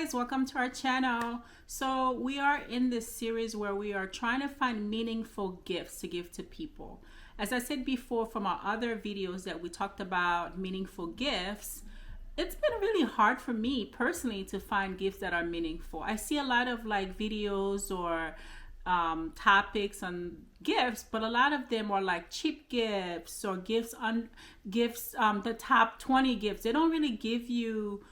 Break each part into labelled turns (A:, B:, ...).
A: guys, welcome to our channel. So we are in this series where we are trying to find meaningful gifts to give to people. As I said before from our other videos that we talked about meaningful gifts, it's been really hard for me personally to find gifts that are meaningful. I see a lot of like videos or topics on gifts, but a lot of them are like cheap gifts or the top 20 gifts. They don't really give you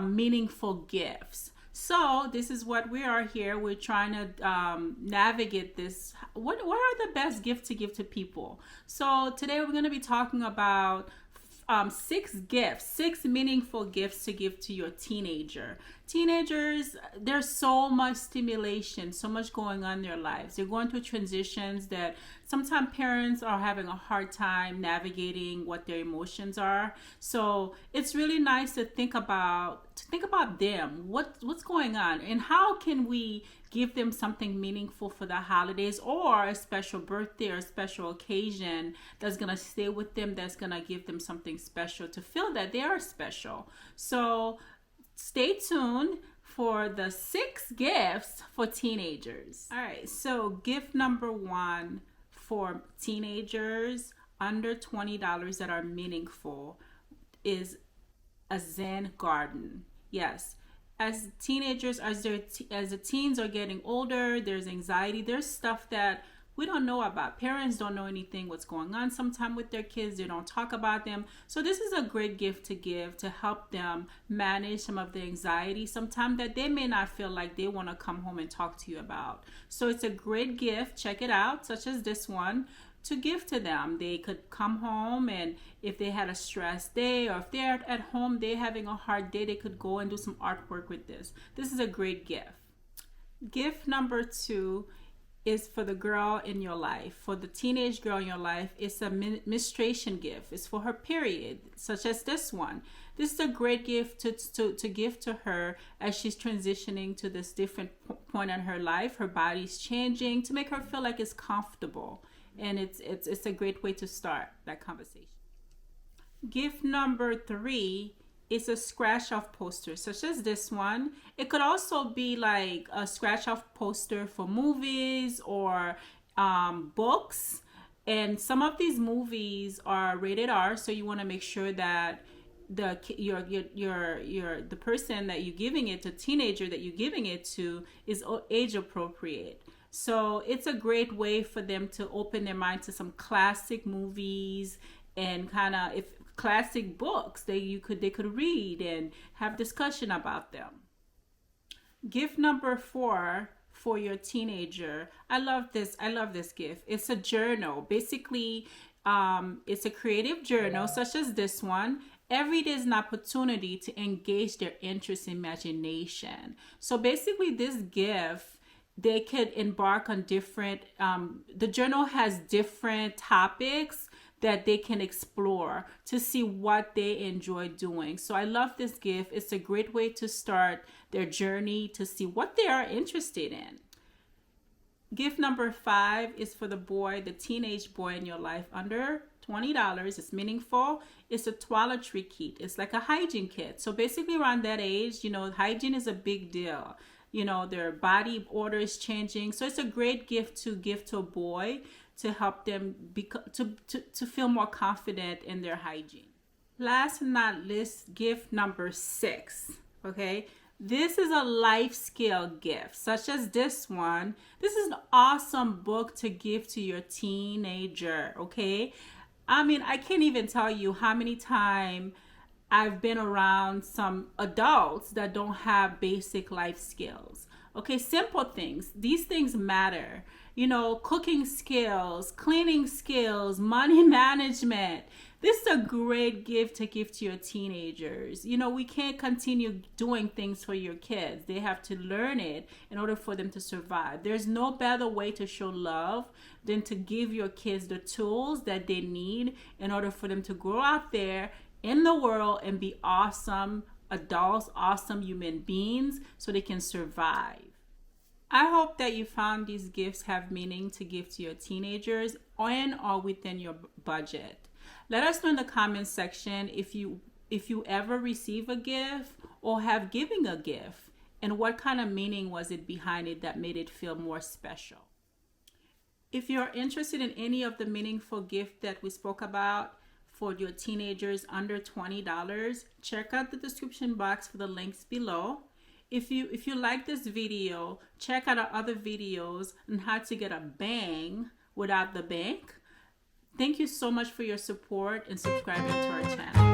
A: meaningful gifts. So this is what we are here. We're trying to navigate this. What are the best gifts to give to people? So today we're going to be talking about six meaningful gifts to give to your teenager. Teenagers, there's so much stimulation, so much going on in their lives. They're going through transitions that sometimes parents are having a hard time navigating what their emotions are. So it's really nice to think about them. What's going on, and how can we give them something meaningful for the holidays or a special birthday or a special occasion that's going to stay with them, that's going to give them something special to feel that they are special. So stay tuned for the 6 gifts for teenagers. All right, so gift number 1 for teenagers under $20 that are meaningful is a Zen garden. Yes. As teenagers, as the teens are getting older, there's anxiety, there's stuff that we don't know about. Parents don't know anything what's going on sometimes with their kids. They don't talk about them. So this is a great gift to give to help them manage some of the anxiety sometimes that they may not feel like they want to come home and talk to you about. So it's a great gift. Check it out, such as this one, to give to them. They could come home, and if they had a stressed day or if they're at home, they're having a hard day, they could go and do some artwork with this. This is a great gift. Gift number 2 is for the girl in your life, for the teenage girl in your life. It's a menstruation gift. It's for her period, such as this one. This is a great gift to give to her as she's transitioning to this different point in her life. Her body's changing, to make her feel like it's comfortable. And it's a great way to start that conversation. Gift number 3 is a scratch off poster, such as this one. It could also be like a scratch off poster for movies or books. And some of these movies are rated R, so you want to make sure that the person that you're giving it to, teenager that you're giving it to, is age appropriate. So it's a great way for them to open their mind to some classic movies and kind of, if classic books they could read and have discussion about them. Gift number 4 for your teenager. I love this gift. It's a journal. Basically, it's a creative journal, such as this one. Every day is an opportunity to engage their interest and imagination. So basically, this gift, they could embark on different, the journal has different topics that they can explore to see what they enjoy doing. So I love this gift. It's a great way to start their journey to see what they are interested in. Gift number 5 is for the boy, the teenage boy in your life under $20. It's meaningful. It's a toiletry kit. It's like a hygiene kit. So basically around that age, hygiene is a big deal. Their body odor is changing. So it's a great gift to give to a boy to help them to feel more confident in their hygiene. Last but not least, gift number 6. Okay. This is a life skill gift, such as this one. This is an awesome book to give to your teenager. Okay. I mean, I can't even tell you how many times I've been around some adults that don't have basic life skills. Okay, simple things. These things matter. Cooking skills, cleaning skills, money management. This is a great gift to give to your teenagers. We can't continue doing things for your kids. They have to learn it in order for them to survive. There's no better way to show love than to give your kids the tools that they need in order for them to grow out there in the world and be awesome adults, awesome human beings, so they can survive. I hope that you found these gifts have meaning to give to your teenagers and or within your budget. Let us know in the comments section if you ever receive a gift or have given a gift and what kind of meaning was it behind it that made it feel more special. If you're interested in any of the meaningful gifts that we spoke about for your teenagers under $20, check out the description box for the links below. If you like this video, check out our other videos on how to get a bang without the bank. Thank you so much for your support and subscribing to our channel.